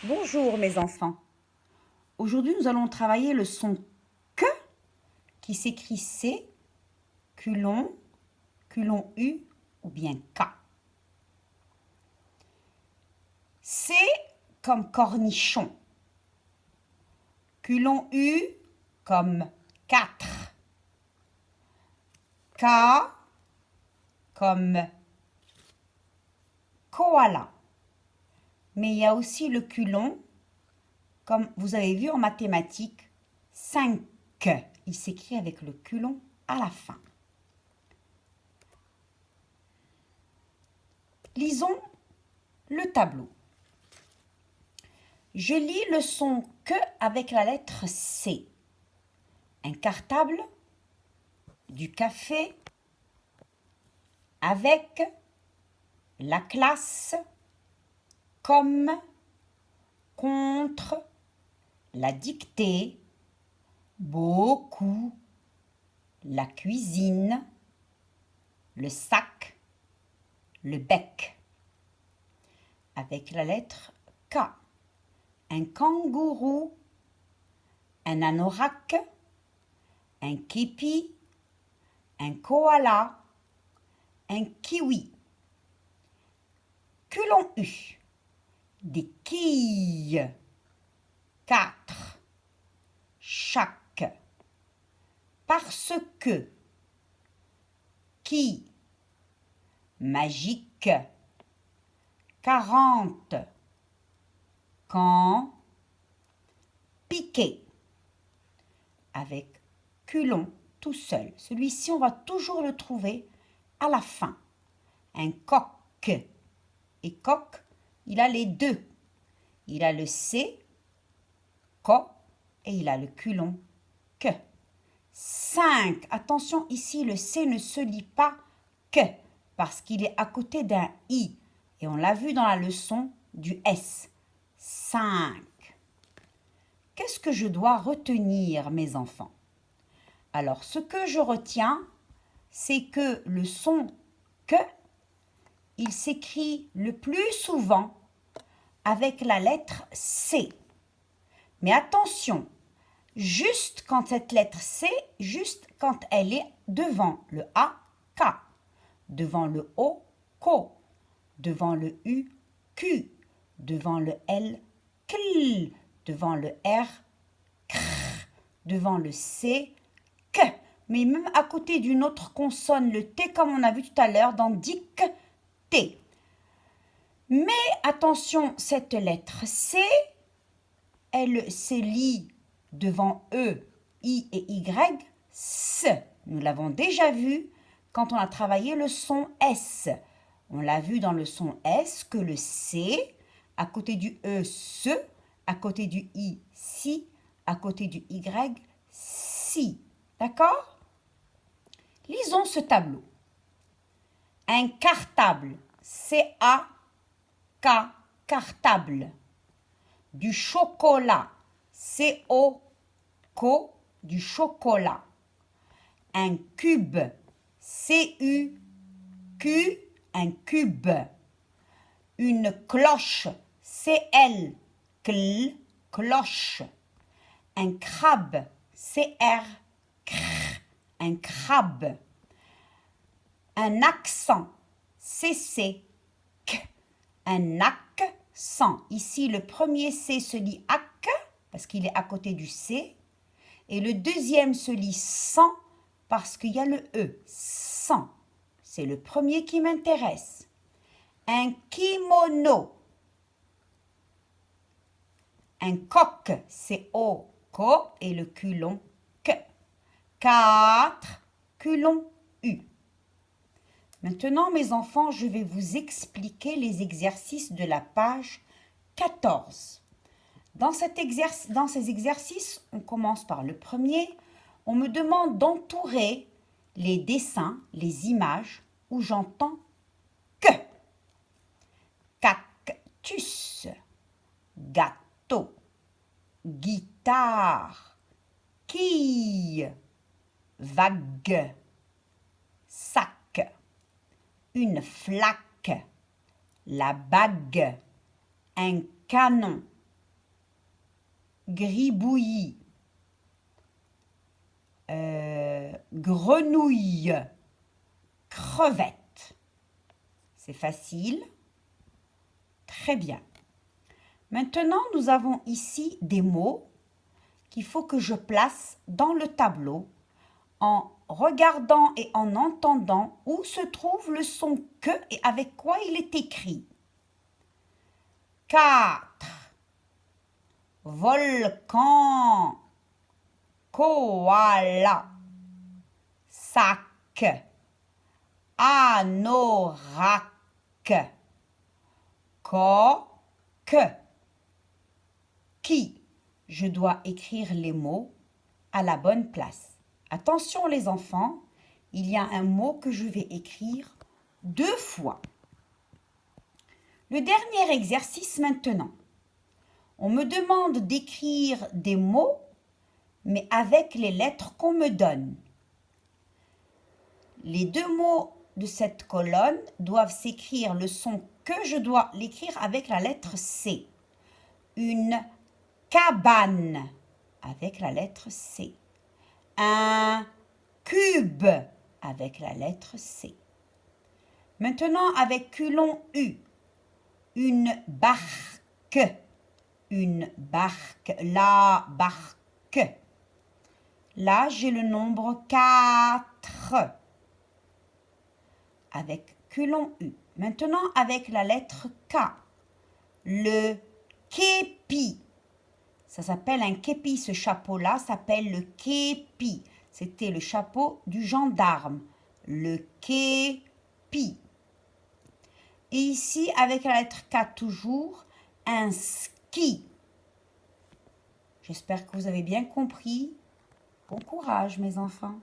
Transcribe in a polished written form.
Bonjour mes enfants. Aujourd'hui, nous allons travailler le son que qui s'écrit C, culon, culon U ou bien K. C comme cornichon. Culon U comme 4. K comme koala. Mais il y a aussi le culon, comme vous avez vu en mathématiques, 5. Il s'écrit avec le culon à la fin. Lisons le tableau. Je lis le son que avec la lettre C. Un cartable, du café, avec, la classe, comme, contre, la dictée, beaucoup, la cuisine, le sac, le bec. Avec la lettre K. Un kangourou, un anorak, un képi, un koala, un kiwi. Culon U. Des quilles. 4. Chaque. Parce que. Qui. Magique. 40. Quand. Piqué. Avec culon tout seul. Celui-ci, on va toujours le trouver à la fin. Un coq. Et coq, il a les deux. Il a le C, co, et il a le culon, que. 5. Attention, ici, le C ne se lit pas que, parce qu'il est à côté d'un I. Et on l'a vu dans la leçon du S. 5. Qu'est-ce que je dois retenir, mes enfants? Alors, ce que je retiens, c'est que le son que, il s'écrit le plus souvent avec la lettre C. Mais attention, juste quand cette lettre C, juste quand elle est devant le A, K, devant le O, KO, devant le U, Q, devant le L, KL, devant le R, KR, devant le C, K. Mais même à côté d'une autre consonne, le T, comme on a vu tout à l'heure dans dictée. Mais attention, cette lettre C, elle se lit devant E, I et Y, S. Nous l'avons déjà vu quand on a travaillé le son S. On l'a vu dans le son S que le C, à côté du E, se, à côté du I, si, à côté du Y, si. D'accord? Lisons ce tableau. Un cartable, C-A, K, cartable. Du chocolat, C-O, co, du chocolat. Un cube, C-U, Q, un cube. Une cloche, C-L, cl, cloche. Un crabe, C-R, cr, un crabe. Un accent, C-C, k, un accent. Ici, le premier C se lit ac, parce qu'il est à côté du C. Et le deuxième se lit sans, parce qu'il y a le E, sans. C'est le premier qui m'intéresse. Un kimono. Un coq, c'est O, co, et le culon, que. 4, culon, U. Maintenant, mes enfants, je vais vous expliquer les exercices de la page 14. Dans ces exercices, on commence par le premier. On me demande d'entourer les dessins, les images où j'entends que. Cactus, gâteau, guitare, quille, vague, sac, une flaque, la bague, un canon, gribouillis, grenouille, crevette. C'est facile. Très bien. Maintenant, nous avons ici des mots qu'il faut que je place dans le tableau en regardant et en entendant où se trouve le son que et avec quoi il est écrit. 4, volcan, koala, sac, anorak, coq, qui. Je dois écrire les mots à la bonne place. Attention les enfants, il y a un mot que je vais écrire 2 fois. Le dernier exercice maintenant. On me demande d'écrire des mots, mais avec les lettres qu'on me donne. Les 2 mots de cette colonne doivent s'écrire le son que je dois l'écrire avec la lettre C. Une cabane avec la lettre C. Un cube avec la lettre C. Maintenant avec culon U. Une barque. Une barque. La barque. Là, j'ai le nombre 4. Avec culon U. Maintenant avec la lettre K. Le képi. Ça s'appelle un képi, ce chapeau-là s'appelle le képi. C'était le chapeau du gendarme. Le képi. Et ici, avec la lettre K toujours, un ski. J'espère que vous avez bien compris. Bon courage, mes enfants.